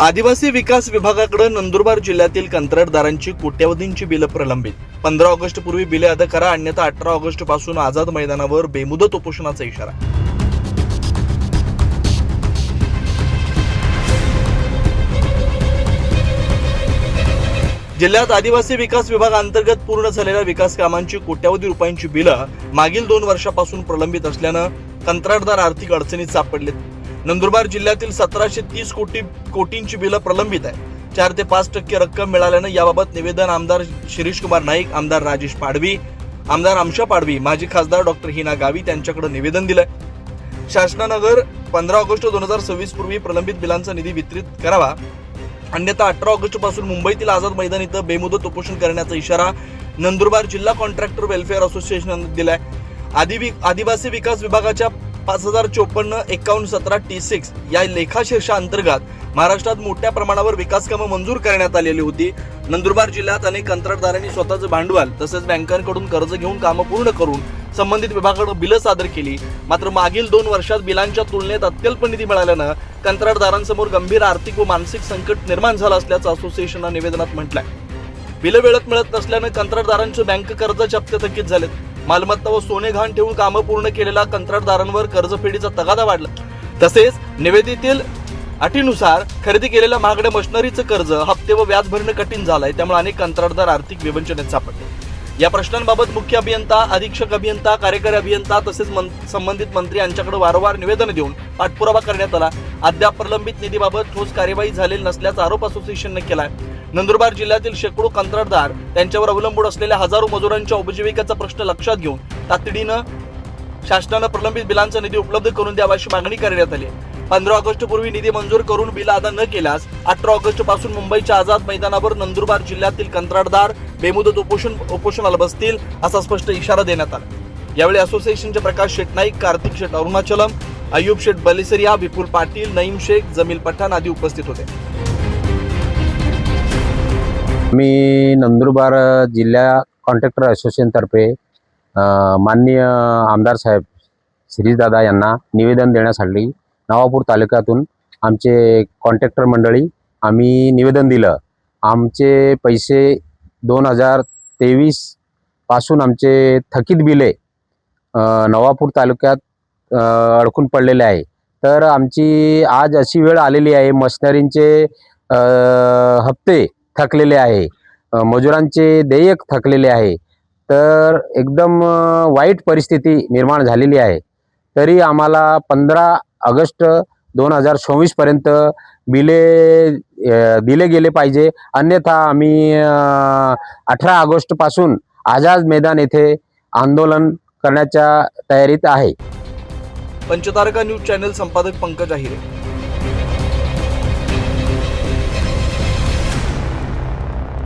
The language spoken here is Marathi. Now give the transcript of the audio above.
आदिवासी विकास विभागाकडे नंदुरबार जिल्ह्यातील कंत्राटदारांची कोट्यवधींची बिलं प्रलंबित। 15 ऑगस्ट पूर्वी बिले अदा करा, अन्यथा 18 ऑगस्ट पासून आझाद मैदानावर बेमुदत उपोषणाचा इशारा। जिल्ह्यात आदिवासी विकास विभागाअंतर्गत पूर्ण झालेल्या विकास कामांची कोट्यवधी रुपयांची बिलं मागील 2 वर्षापासून प्रलंबित असल्यानं कंत्राटदार आर्थिक अडचणीत सापडलेत। नंदुरबार जिल्ह्यातील 1730 कोटींची बिलं प्रलंबित आहे। 4 ते 5% रक्कम मिळाल्यानं याबाबत निवेदन आमदार शिरीष कुमार नाईक, आमदार राजेश पाडवी, आमदार आमशा पाडवी, माजी खासदार डॉक्टर हिना गावी यांच्याकडे निवेदन दिलंय। शासनानं 15 ऑगस्ट 2026 पूर्वी प्रलंबित बिलांचा निधी वितरित करावा, अन्यथा 18 ऑगस्ट पासून मुंबईतील आझाद मैदान इथं बेमुदत उपोषण करण्याचा इशारा नंदुरबार जिल्हा कॉन्ट्रॅक्टर वेलफेअर असोसिएशनने दिलाय। आदिवासी विकास विभागाच्या 5054-5117 T6 या लेखाशीर्षाअंतर्गत महाराष्ट्रात मोठ्या प्रमाणावर विकास कामं मंजूर करण्यात आलेली होती। नंदुरबार जिल्ह्यात अनेक कंत्राटदारांनी स्वतःचं भांडवल तसेच बँकांकडून कर्ज घेऊन कामं पूर्ण करून संबंधित विभागाकडे बिलं सादर केली। मात्र मागील 2 वर्षात बिलांच्या तुलनेत अत्यल्प निधी मिळाल्यानं कंत्राटदारांसमोर गंभीर आर्थिक व मानसिक संकट निर्माण झालं असल्याचं असोसिएशनने निवेदनात म्हटलंय। बिलं वेळेत मिळत नसल्यानं कंत्राटदारांचे बँक कर्ज जप्त थकीत झालेत। मालमत्ता व सोने गहाण ठेवून कामं पूर्ण केलेल्या कंत्राटदारांवर कर्जफेडीचा तगादा वाढला। तसेच निवेदितील अटीनुसार खरेदी केलेल्या महागड्या मशिनरीचं कर्ज, हप्ते व व्याज भरणं कठीण झालंय। त्यामुळे अनेक कंत्राटदार आर्थिक विवंचनेत सापडले। या प्रश्नांबाबत मुख्य अभियंता, अधीक्षक अभियंता, कार्यकारी अभियंता तसेच संबंधित मंत्री यांच्याकडे वारंवार निवेदन देऊन पाठपुरावा करण्यात आला। अद्याप प्रलंबित निधीबाबत ठोस कार्यवाही झालेली नसल्याचा आरोप असोसिएशनने केलाय। नंदुरबार जिल्ह्यातील शेकडो कंत्राटदार, त्यांच्यावर अवलंबून असलेल्या हजारो मजुरांच्या उपजीविकेचा प्रश्न लक्षात घेऊन तातडीनं शासनानं प्रलंबित बिलांचा निधी उपलब्ध करून द्यावा अशी मागणी करण्यात आली। 15 ऑगस्ट पूर्वी निधी मंजूर करून बिल अदा न केल्यास 18 ऑगस्ट पासून मुंबईच्या आझाद मैदानावर नंदुरबार जिल्ह्यातील कंत्राटदार बेमुदत उपोषणाला बसतील असा स्पष्ट इशारा देण्यात आला। यावेळी असोसिएशनचे प्रकाश शेट नाईक, कार्तिक शेट अरुणाचलम, अय्यूब शेट बलिसरिया, विपुल पाटील, नईम शेख, जमील पठाण आदी उपस्थित होते। मी नंदुरबार जिल्हा कॉन्ट्रॅक्टर असोसिएशनतर्फे माननीय आमदार साहेब शिरीषदादा यांना निवेदन देण्यासाठी नवापूर तालुक्यातून आमचे कॉन्ट्रॅक्टर मंडळी आम्ही निवेदन दिलं। आमचे पैसे 2023 पासून आमचे थकीत बिले नवापूर तालुक्यात अडकून पडलेले आहे। तर आमची आज अशी वेळ आलेली आहे, मशिनरींचे हप्ते थकलेले आहे, मजुरांचे देयक थकलेले आहे। तर एकदम वाईट परिस्थिती निर्माण झालेली आहे। तरी आम्हाला 15 ऑगस्ट 2024 पर्यंत बिले दिले गेले पाहिजे, अन्यथा आम्ही 18 ऑगस्ट पासून आझाद मैदान येथे आंदोलन करण्याच्या तयारीत आहे। पंचतारका न्यूज चॅनल संपादक पंकज आहिरे।